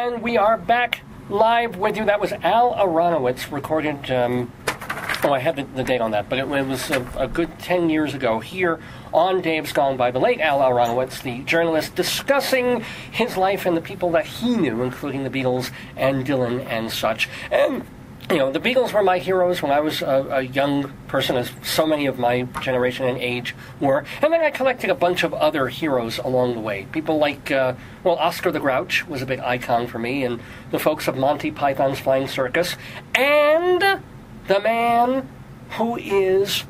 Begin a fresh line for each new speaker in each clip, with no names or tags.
And we are back live with you. That was Al Aronowitz, recorded, I had the date on that, but it was a good 10 years ago here on Dave's Gone By. The late Al Aronowitz, the journalist, discussing his life and the people that he knew, including the Beatles and Dylan and such. And you know, the Beatles were my heroes when I was a young person, as so many of my generation and age were. And then I collected a bunch of other heroes along the way. People like, Oscar the Grouch was a big icon for me, and the folks of Monty Python's Flying Circus. And the man who is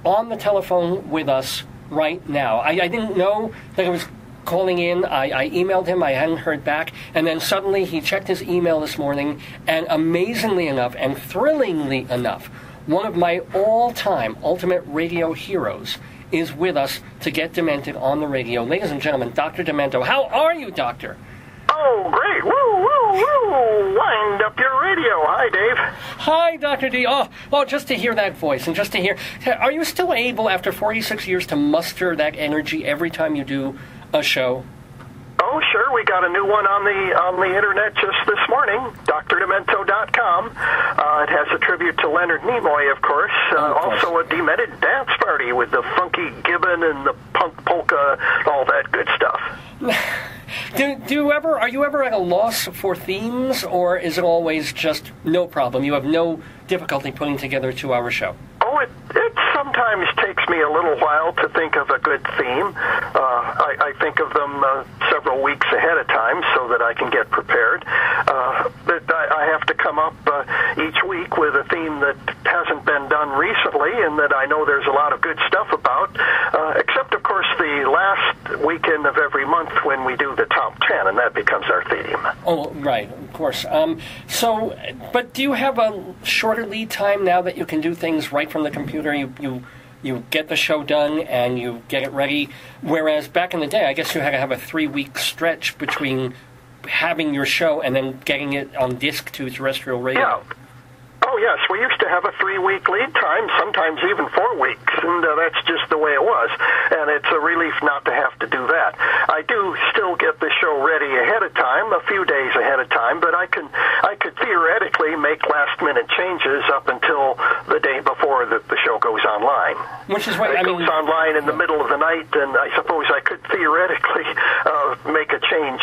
on the telephone with us right now. I didn't know that it was calling in. I emailed him. I hadn't heard back. And then suddenly he checked his email this morning, and amazingly enough and thrillingly enough, one of my all-time ultimate radio heroes is with us to get Demented on the radio. Ladies and gentlemen, Dr. Demento. How are you, Doctor?
Oh, great. Woo, woo, woo. Wind up your radio. Hi, Dave.
Hi, Dr. D. Oh, just to hear that voice and just to hear... Are you still able, after 46 years, to muster that energy every time you do a show?
Oh, sure. We got a new one on the internet just this morning, drdemento.com. It has a tribute to Leonard Nimoy, of course. Also a Demented dance party with the funky gibbon and the punk polka, all that good stuff.
Are you ever at a loss for themes, or is it always just no problem? You have no difficulty putting together a 2-hour show?
Oh, it sometimes takes me a little while to think of a good theme. I think of them several weeks ahead of time so that I can get prepared. But I have to come up each week with a theme that hasn't been done recently and that I know there's a lot of good stuff about, except, of course, the last weekend of every month when we do the top 10, and that becomes our theme.
Oh, right, of course. But do you have a shorter lead time now that you can do things right from the computer? You get the show done and you get it ready, whereas back in the day, I guess you had to have a 3-week stretch between having your show and then getting it on disc to terrestrial radio.
Yeah. Oh, yes, we used to have a 3-week lead time, sometimes even 4 weeks, and that's just the way it was, and it's a relief not to have to do that. I do still get the show ready ahead of time, a few days ahead of time, but I could theoretically make last-minute changes up until the day before the show goes online.
Which is what
it goes online in the middle of the night, and I suppose I could theoretically make a change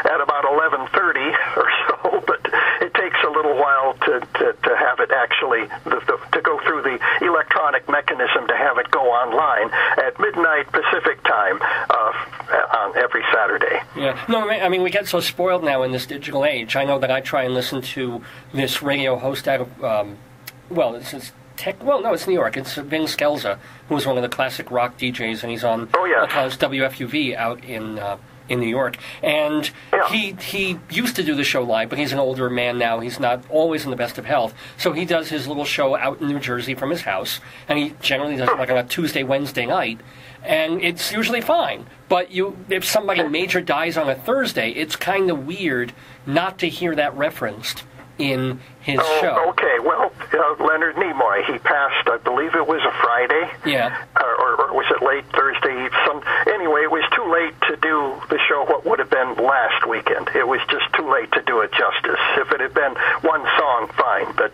at about 11:30 or so, but it takes a little while to have it actually, to go through the electronic mechanism to have it go online at midnight Pacific time on every Saturday.
Yeah. No, I mean, we get so spoiled now in this digital age. I know that I try and listen to this radio host out of, it's New York. It's Vin Scelza, who was one of the classic rock DJs, and he's on WFUV out in New York, and he used to do the show live, but he's an older man now. He's not always in the best of health, so he does his little show out in New Jersey from his house, and he generally does it like on a Tuesday, Wednesday night, and it's usually fine. But if somebody major dies on a Thursday, it's kind of weird not to hear that referenced in his show.
Okay, well, Leonard Nimoy, he passed, I believe it was a Friday.
Yeah.
Or was it late Thursday? Anyway, it was too late to do the show what would have been last weekend. It was just too late to do it justice. If it had been one song, fine, but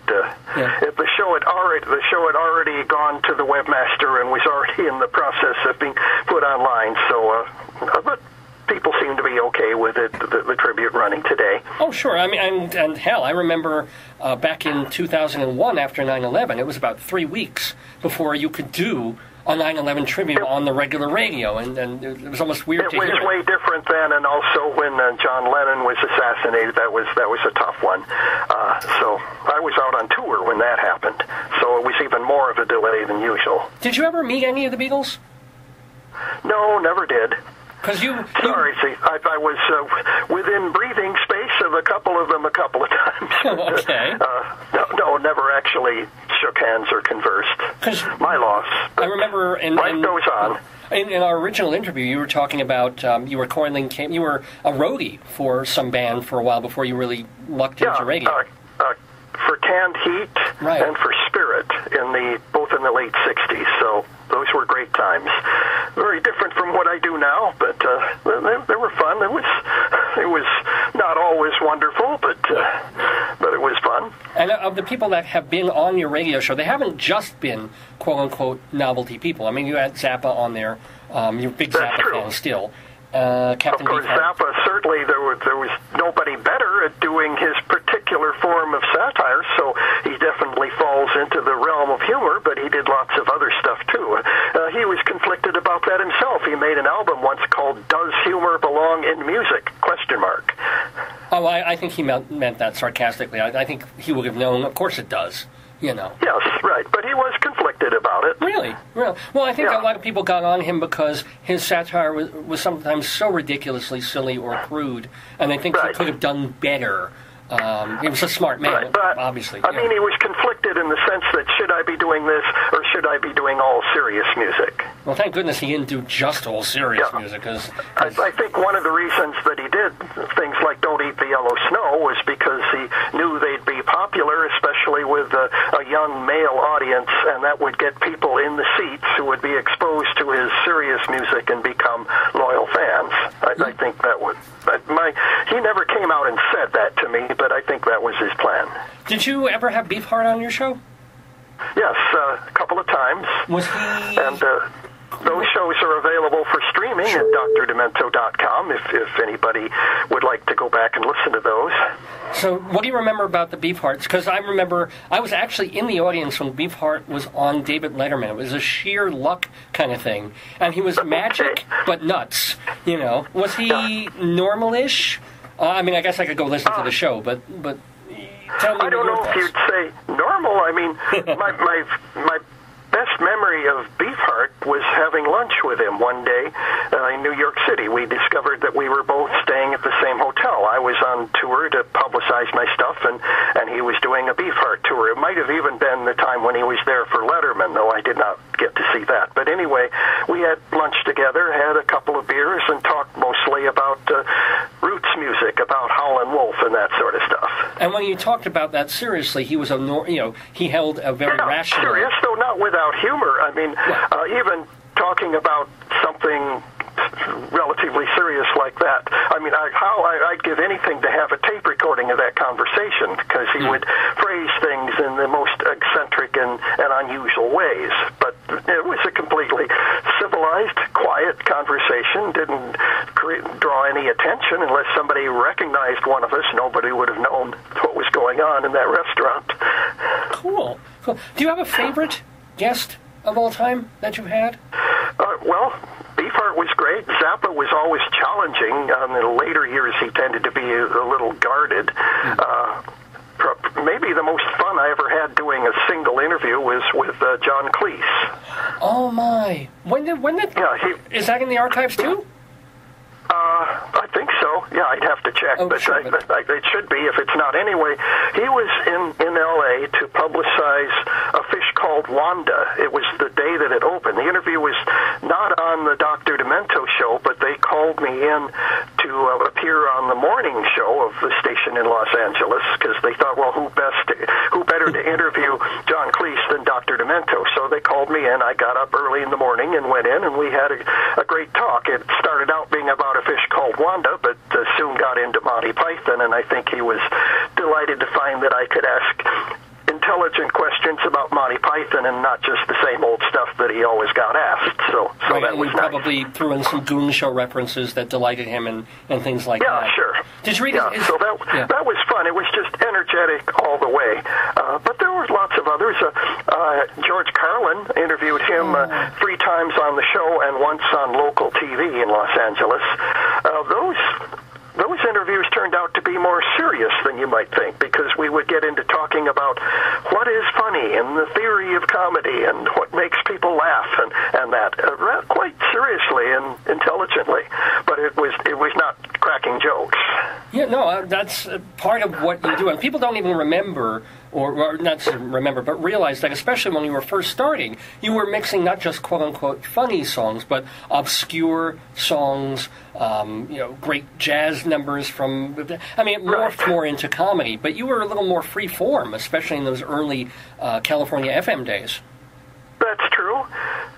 if the show had already gone to the webmaster and was already in the process of being put online, so but people seem to be okay with it, the tribute running today.
Oh, sure. I mean, and hell, I remember back in 2001 after 9/11, it was about 3 weeks before you could do a 9/11 tribute on the regular radio, and it was almost weird to hear.
It was way different then, and also when John Lennon was assassinated, that was a tough one. So I was out on tour when that happened, so it was even more of a delay than usual.
Did you ever meet any of the Beatles?
No, never did.
Sorry,
see, I was within breathing space of a couple of them a couple of times.
Okay.
No, never actually shook hands or conversed. My loss.
I remember
life goes on.
In our original interview, you were talking about you were you were a roadie for some band for a while before you really lucked into radio.
For Canned Heat and for Spirit both in the late 60s, so those were great times. Very different from what I do now, but they were fun. It It was not always wonderful, but it was fun.
And of the people that have been on your radio show, they haven't just been quote-unquote novelty people. I mean, you had Zappa on there. You're a big Zappa fan still. Captain
Of course, Zappa, certainly there was nobody better at doing his particular form of satire, so he definitely falls into the realm of humor, but he did lots of other stuff too. He was conflicted about that himself. He made an album once called Does Humor Belong in Music? ?
Oh, I think he meant that sarcastically. I think he would have known, of course it does, you know.
Yes, right, but he was conflicted about it.
Really? Well, I think a lot of people got on him because his satire was sometimes so ridiculously silly or crude, and I think he could have done better. He was a smart man,
right, but,
obviously.
I mean, he was conflicted in the sense that should I be doing this or should I be doing all serious music?
Well, thank goodness he didn't do just all serious music.
I think one of the reasons that he did things like Don't Eat the Yellow Snow was because he knew they'd be popular, especially with a young male audience, and that would get people in the seats who would be exposed to his serious music and become loyal fans. I think that would... he never came out and said that to me, but I think that was his plan.
Did you ever have Beefheart on your show?
Yes, a couple of times.
Was he...
And those shows are available for streaming at drdemento.com if anybody would like to go back and listen to those.
So what do you remember about the Beefhearts? Because I remember I was actually in the audience when Beefheart was on David Letterman. It was a sheer luck kind of thing. And he was magic, but nuts. You know, was he normal-ish? I mean, I guess I could go listen to the show, but tell me.
I don't know if you'd say normal. I mean, my best memory of Beefheart was having lunch with him one day in New York City. We discovered that we were both staying at the same hotel. I was on tour to publicize my stuff, and he was doing a Beefheart tour. It might have even been the time when he was there for Letterman, though I did not get to see that. But anyway, we had lunch together, had a couple of beers, and talked mostly about roots music, about Howlin' Wolf and that sort of stuff.
And when you talked about that seriously, he was he held a very rational...
serious, though not without humor. I mean, even talking about something relatively serious like that. I mean, I'd give anything to have a tape recording of that conversation, because he would phrase things in the most eccentric and unusual ways. But it was a completely civilized, quiet conversation. Didn't draw any attention. Unless somebody recognized one of us, nobody would have known what was going on in that restaurant.
Cool. Do you have a favorite guest of all time that you've had?
Well, Beefheart was great. Zappa was always challenging. In the later years, he tended to be a little guarded. Maybe the most fun I ever had doing a single interview was with John Cleese.
Oh my! When did? Is that in the archives too?
I think so. Yeah, I'd have to check, but it should be if it's not. Anyway, he was in L.A. to publicize a fish called Wanda. It was the day that it opened. The interview was not on the Dr. Demento show, but they called me in to appear on the morning show of the station in Los Angeles, because they thought, well, who better to interview John Cleese than Dr. Demento? So they called me in. I got up early in the morning and went in, and we had a great talk. It started out being about a fish called Wanda, but soon got into Monty Python, and I think he was delighted to find that I could ask intelligent questions about Monty Python and not just the same old stuff that he always got asked. So that was nice.
Probably threw in some Goon Show references that delighted him and things like that.
Yeah, sure.
Did you read
so that was fun. It was just energetic all the way. But there were lots of others. George Carlin, interviewed him 3 times on the show and once on local TV in Los Angeles. Those interviews turned out to be more serious than you might think, because we would get into talking about what is funny and the theory of comedy and what makes people laugh and that quite seriously and intelligently. But it was not cracking jokes.
Yeah, no, that's part of what you do, and people don't even remember. Or not remember, but realize that especially when you were first starting, you were mixing not just quote-unquote funny songs, but obscure songs, great jazz numbers from... I mean, it morphed more into comedy, but you were a little more free-form, especially in those early California FM days.
That's true.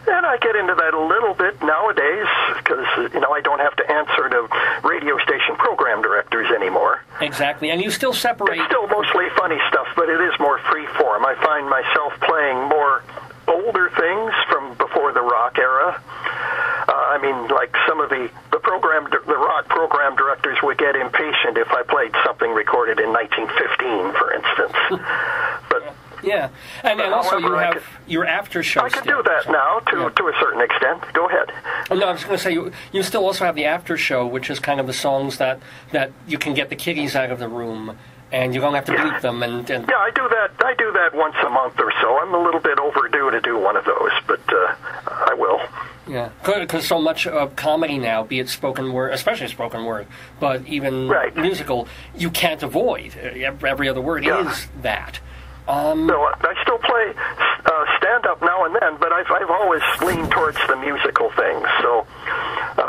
And I get into that a little bit nowadays because, I don't have to answer to radio station program directors anymore.
Exactly, and you still separate...
It's still mostly funny stuff, but it is more free-form. I find myself playing more older things from before the rock era. Like some of the rock program directors would get impatient if I played something recorded in 1915, for instance. But
yeah, and also you have your after show.
I can do that now to a certain extent. Go ahead.
No, I was going to say you still also have the after show, which is kind of the songs that you can get the kiddies out of the room. And you don't have to bleep them. And
yeah, I do that. I do that once a month or so. I'm a little bit overdue to do one of those, but I will.
Yeah, because so much of comedy now, be it spoken word, especially spoken word, but even musical, you can't avoid. Every other word is that.
No, I still play stand-up now and then, but I've always leaned towards the musical thing. So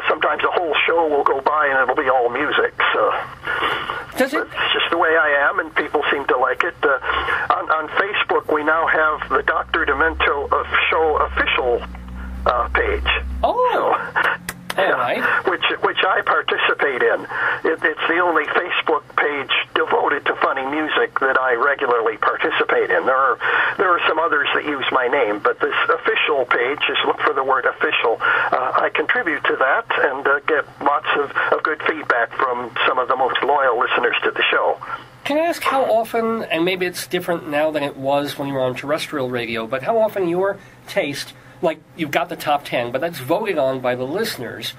sometimes a whole show will go by and it'll be all music. So
does it?
It's just the way I am, and people seem to like it. On Facebook, we now have the Dr. Demento show official page.
Oh.
Yeah, which I participate in. It's the only Facebook page devoted to funny music that I regularly participate in. There are some others that use my name, but this official page, just look for the word official. I contribute to that and get lots of good feedback from some of the most loyal listeners to the show.
Can I ask how often, and maybe it's different now than it was when you were on terrestrial radio, but how often your taste... Like, you've got the top 10, but that's voted on by the listeners.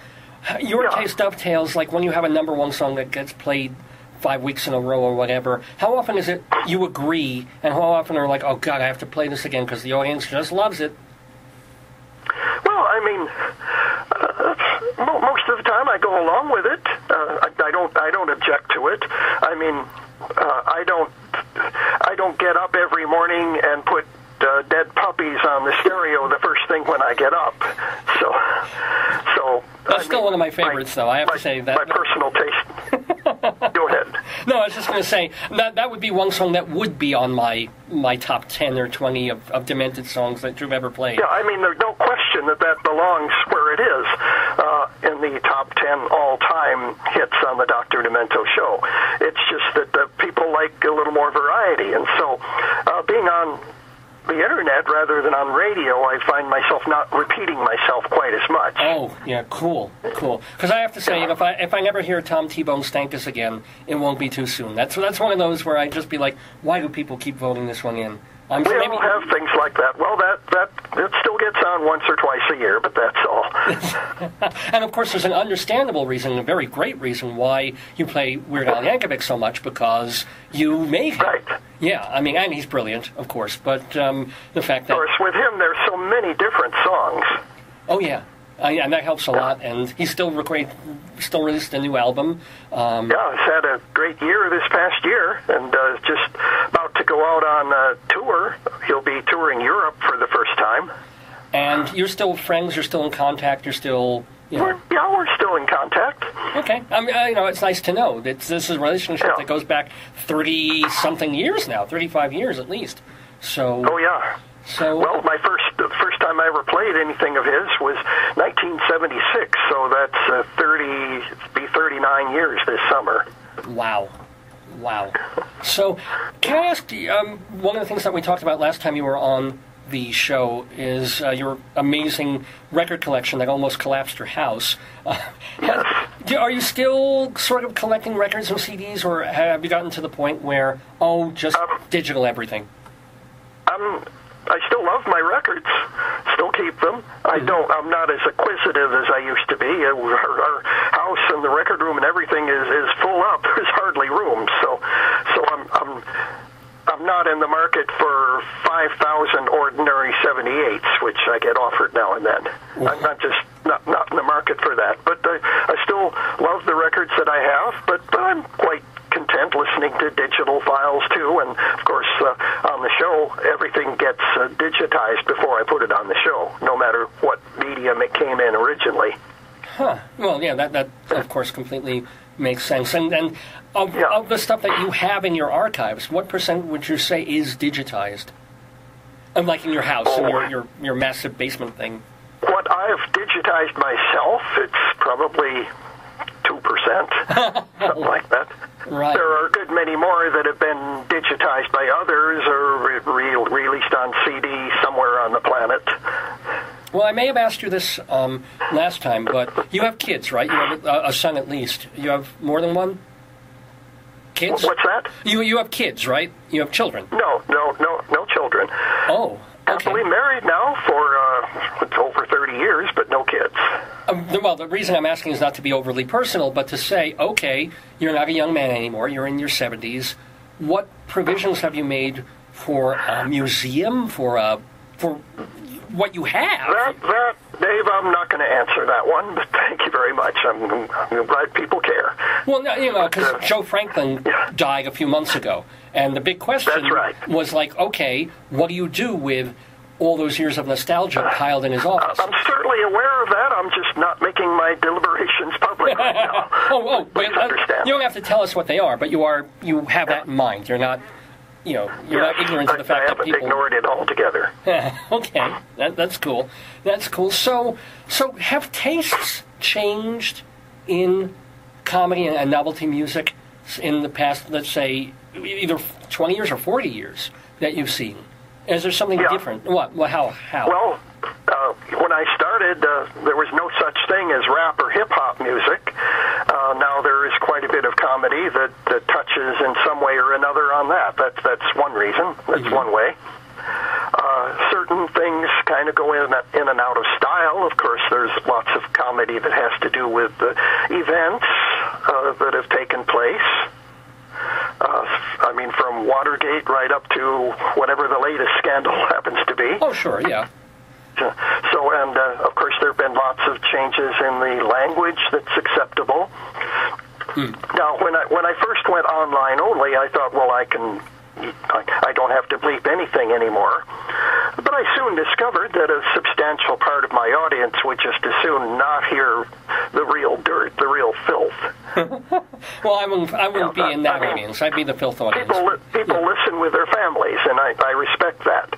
Your taste dovetails, like when you have a number one song that gets played 5 weeks in a row or whatever. How often is it you agree, and how often are like, oh, God, I have to play this again because the audience just loves it?
Well, most of the time I go along with it. I don't object to it. I don't get up every morning and put Dead Puppies on the stereo the first thing when I get up. So
that's still one of my favorites, though. I have to say that
my personal taste. Go ahead.
No, I was just going to say that would be one song that would be on my top 10 or 20 of Demented songs that you've ever played.
Yeah, there's no question that belongs where it is in the top 10 all-time hits on the Dr. Demento show. It's just that people like a little more variety, and so being on the internet rather than on radio, I find myself not repeating myself quite as much.
Oh, yeah, cool. Because I have to say, if I never hear Tom T-Bone Stankus again, it won't be too soon. That's one of those where I just be like, why do people keep voting this one in?
We all have things like that. Well, that it still gets on once or twice a year, but that's all.
And of course, there's an understandable reason, a very great reason, why you play Weird Al Yankovic so much, because you made him.
Right.
Yeah, and he's brilliant, of course, but the fact that...
Of course, with him, there's so many different songs.
Oh, yeah. And that helps a lot, and he's still released a new album.
Yeah, he's had a great year this past year, and just about to go out on a tour. He'll be touring Europe for the first time.
And you're still friends, you're still in contact, you're still...
We're still in contact.
Okay. It's nice to know. This is a relationship that goes back 30-something years now, 35 years at least. So...
Oh, yeah. Well, the first time I ever played anything of his was 1976, so that's 39 years this summer.
Wow. So, can I ask, one of the things that we talked about last time you were on the show is your amazing record collection that almost collapsed your house.
Yes.
Are you still sort of collecting records and CDs, or have you gotten to the point where, just digital everything?
I still love my records, still keep them. I'm not as acquisitive as I used to be. Our house and the record room and everything is full up. There's hardly room, so I'm not in the market for 5,000 ordinary 78s, which I get offered now and then. I'm not in the market for that. But I still love the records that I have, but I'm quite content listening to digital files too, and of course on the show everything gets digitized before I put it on the show, no matter what medium it came in originally.
Well, yeah, that of course completely makes sense. And of the stuff that you have in your archives, what percent would you say is digitized? Like in your house, in your massive basement thing?
what I've digitized myself, it's probably 2%, something like that.
Right.
There are a good many more that have been digitized by others or released on CD somewhere on the planet.
Well, I may have asked you this last time, but you have kids, right? You have a son at least. You have more than one? Kids?
What's that?
You have kids, right? You have children?
No children.
Oh, okay.
Happily married now for over 30 years, but no kids.
Well, the reason I'm asking is not to be overly personal, but to say, okay, you're not a young man anymore, you're in your 70s. What provisions have you made for a museum, for what you have?
That, Dave, I'm not going to answer that one, but thank you very much. I'm glad people care.
Well, no, because Joe Franklin died a few months ago, and the big question was like, okay, what do you do with all those years of nostalgia piled in his office?
I'm certainly aware of that. I'm just not making my deliberations public right now.
But you don't have to tell us what they are, but you have that in mind. You're not, you're not ignorant of the fact that people...
I haven't ignored it altogether.
Okay, that's cool. That's cool. So have tastes changed in comedy and novelty music in the past, let's say, either 20 years or 40 years that you've seen? Is there something different? What? Well, how?
Well, when I started, there was no such thing as rap or hip-hop music. Now there is quite a bit of comedy that touches in some way or another on that. That's one reason. That's one way. Certain things kind of go in and out of style. Of course, there's lots of comedy that has to do with the events that have taken place. I mean, from Watergate right up to whatever the latest scandal happens to be.
Oh, sure, yeah.
So, and of course, there have been lots of changes in the language that's acceptable. Now, when I first went online only, I thought, well, I don't have to bleep anything anymore. But I soon discovered that a substantial part of my audience would just as soon not hear the real dirt, the real filth.
Well, I wouldn't be in that audience. I'd be the filth audience.
People listen with their families, and I respect that.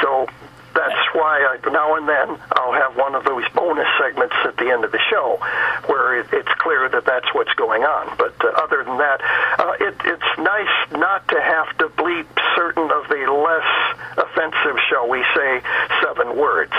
So that's why now and then I'll have one of those bonus segments at the end of the show where it's clear that that's what's going on. But other than that, it's nice not to have to bleep certain of the less offensive, shall we say, 7 words.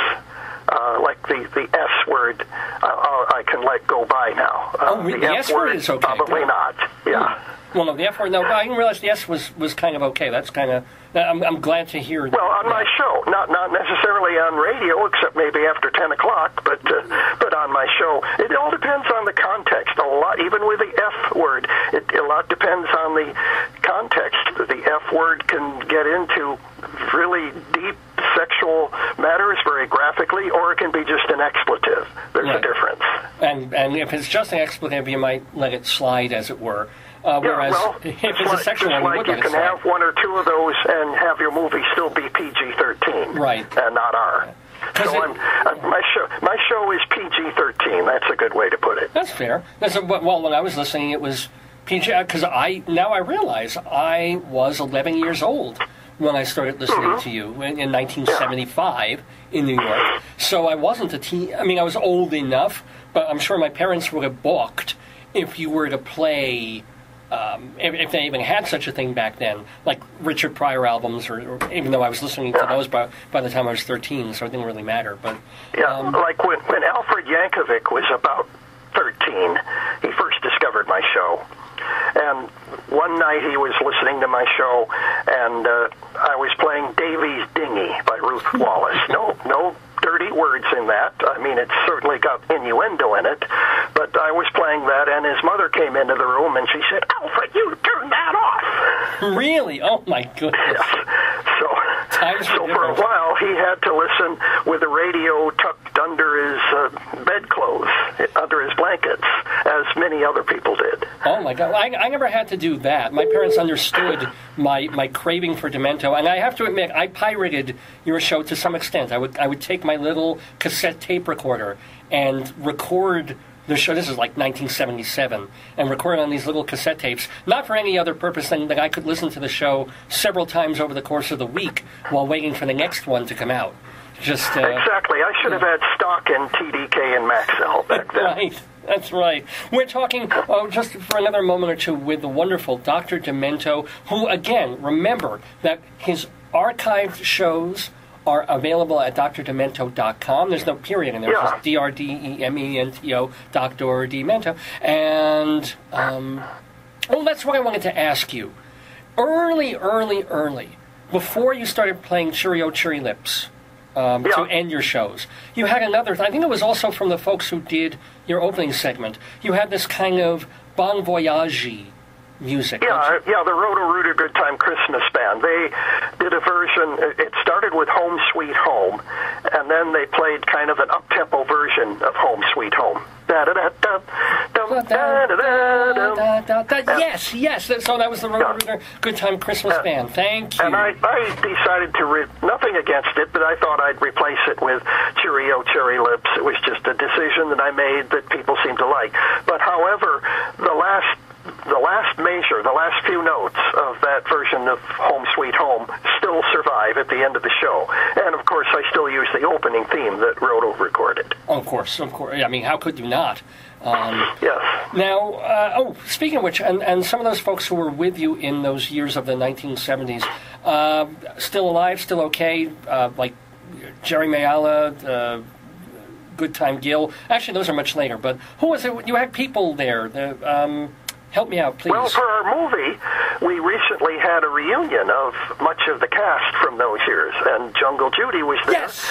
Like the S word, I can let go by now.
The S word is okay.
Probably not. Yeah.
Well, no, the F word, no. I didn't realize the S was kind of okay. That's kind of... I'm glad to hear...
Well, on my show. Not necessarily on radio, except maybe after 10 o'clock, but on my show. It all depends on the context. A lot, even with the F word, a lot depends on the context. The F word can get into really deep sexual matters very graphically, or it can be just an expletive. There's a difference.
And if it's just an expletive, you might let it slide, as it were. Whereas if it's a sexual one, you would let it slide. You can have 1 or 2 of those and have your movie still be PG-13, right,
and not R. So my show is PG-13. That's a good way to put it.
That's fair. Well, when I was listening, it was PG, because now I realize I was 11 years old when I started listening to you in 1975 in New York. So I wasn't a teen. I mean, I was old enough, but I'm sure my parents would have balked if you were to play, if they even had such a thing back then, like Richard Pryor albums, or even though I was listening to those by the time I was 13, so it didn't really matter. But
like when Alfred Yankovic was about 13, he first discovered my show. And one night he was listening to my show, and I was playing Davy's Dinghy by Ruth Wallace. No dirty words in that. I mean, it certainly got innuendo in it, but I was playing that, and his mother came into the room, and she said, "Alfred, you turned that off."
Really? Oh, my goodness.
Yes. So for a while, he had to listen with the radio tucked under his bedclothes, under his blankets, as many other people did.
Oh, my God. I never had to do that. My parents understood my craving for Demento, and I have to admit, I pirated your show to some extent. I would take my little cassette tape recorder and record the show. This is like 1977, and record on these little cassette tapes, not for any other purpose than that I could listen to the show several times over the course of the week while waiting for the next one to come out. Just
exactly. I should have had stock in TDK and Maxell back then.
Right. That's right. We're talking just for another moment or two with the wonderful Dr. Demento, who, again, remember that his archived shows are available at drdemento.com. There's no period in there. It's just DRDEMENTO, Dr. Demento. And, that's what I wanted to ask you. Early, before you started playing Cheerio Cherry Lips, to end your shows, you had another, I think it was also from the folks who did your opening segment, you had this kind of Bon Voyage music.
Yeah, the Roto-Rooter Good Time Christmas Band. They did a version, it started with Home Sweet Home, and then they played kind of an up-tempo version of Home Sweet Home.
Yes. So that was the Roto-Rooter Good Time Christmas Band. Thank you.
And I decided to, nothing against it, but I thought I'd replace it with Cheerio Cherry Lips. It was just a decision that I made that people seemed to like. But however, the last measure, the last few notes of that version of Home Sweet Home still survive at the end of the show. And, of course, I still use the opening theme that Roto recorded.
Of course. I mean, how could you not?
Yes.
Now, speaking of which, and some of those folks who were with you in those years of the 1970s, still alive, still okay, like Jerry Mayala, Good Time Gil. Actually, those are much later, but who was it? You had people there. Help me out, please.
Well, for our movie, we recently had a reunion of much of the cast from those years, and Jungle Judy was there.
Yes!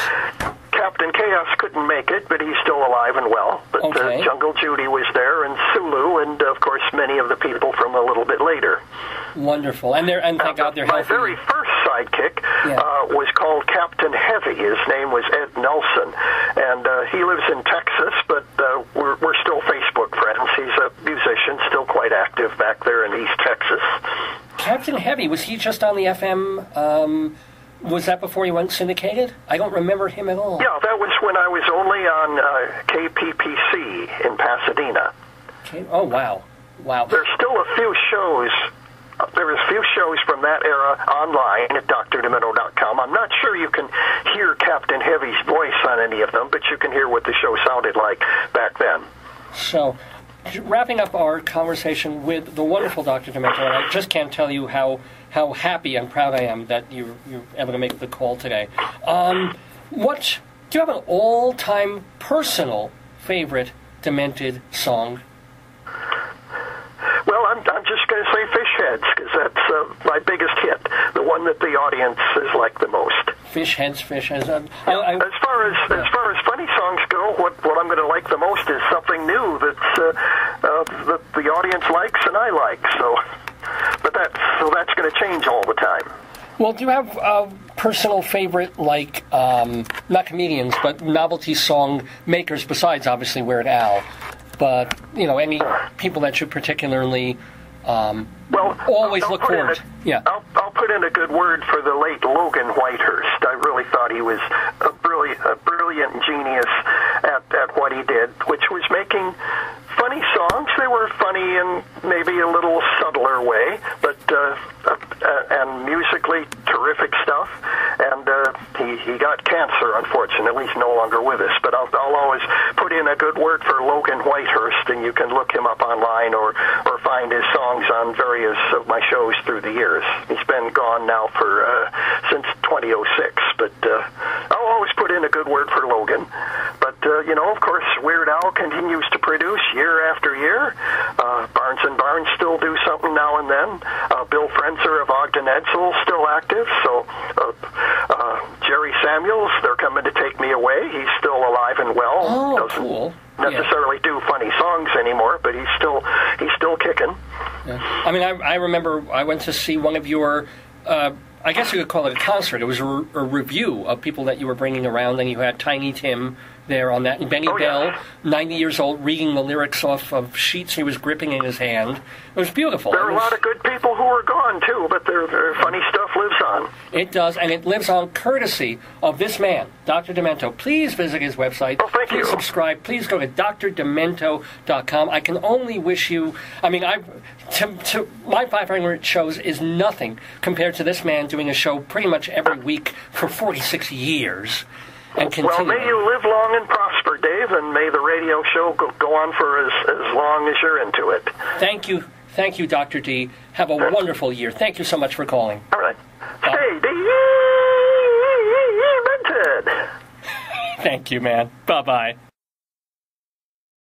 Captain Chaos couldn't make it, but he's still alive and well. But Jungle Judy was there, and Sulu, and, of course, many of the people from a little bit later.
Wonderful. And thank God they're healthy.
My very first sidekick was called Captain Heavy. His name was Ed Nelson, and he lives in Texas, but we're still Facebook friends. He's a musician, still quite active back there in East Texas.
Captain Heavy, was he just on the FM? Was that before he went syndicated? I don't remember him at all.
Yeah, that was when I was only on KPPC in Pasadena.
Okay. Oh, wow.
There's still a few shows. There was a few shows from that era online at drdemento.com. I'm not sure you can hear Captain Heavy's voice on any of them, but you can hear what the show sounded like back then.
So, wrapping up our conversation with the wonderful Dr. Demento, and I just can't tell you how happy and proud I am that you're able to make the call today. Do you have an all-time personal favorite Demented song?
Well, I'm just going to say Fish Heads, because that's my biggest hit, the one that the audience has liked the most.
Fish Heads.
As far as funny songs go, what I'm going to like the most is something new that the audience likes and I like. So that's going to change all the time.
Well, do you have a personal favorite, like not comedians, but novelty song makers besides obviously Weird Al? But any people that you particularly always look forward to? Yeah.
I'll put in a good word for the late Logan Whitehurst. I really thought he was a brilliant genius at what he did, which was making funny songs. They were funny in maybe a little subtler way, but and musically terrific stuff. And he got cancer, unfortunately. He's no longer with us. But I'll always put in a good word for Logan Whitehurst, and you can look him up online or find his songs on various of my shows through the years. He's been gone now for since 2006, but I'll always put in a good word for Logan. But of course, Weird Al continues to produce year after year. Barnes and Barnes still do something now and then. Bill Frenzer of Ogden Edsel still active. So Jerry Samuels, they're coming to take me away. He's still alive and well.
Oh,
doesn't
cool.
necessarily do funny songs anymore, but he's still kicking.
Yeah. I mean, I remember I went to see one of your. I guess you could call it a concert. It was a review of people that you were bringing around, and you had Tiny Tim there on that. And Benny Bell, 90 years old, reading the lyrics off of sheets he was gripping in his hand. It was beautiful.
There are a lot of good people who are gone, too, but their funny stuff lives on.
It does, and it lives on courtesy of this man, Dr. Demento. Please visit his website.
Oh, thank you.
Please subscribe. Please go to drdemento.com. I can only wish you... I mean, my 500 shows is nothing compared to this man doing a show pretty much every week for 46 years. and continue.
Well, may you live long and prosper, Dave, and may the radio show go on for as long as you're into it.
Thank you. Thank you, Dr. D. Have a wonderful year. Thank you so much for calling.
All right. Stay demented.
Thank you, man. Bye-bye.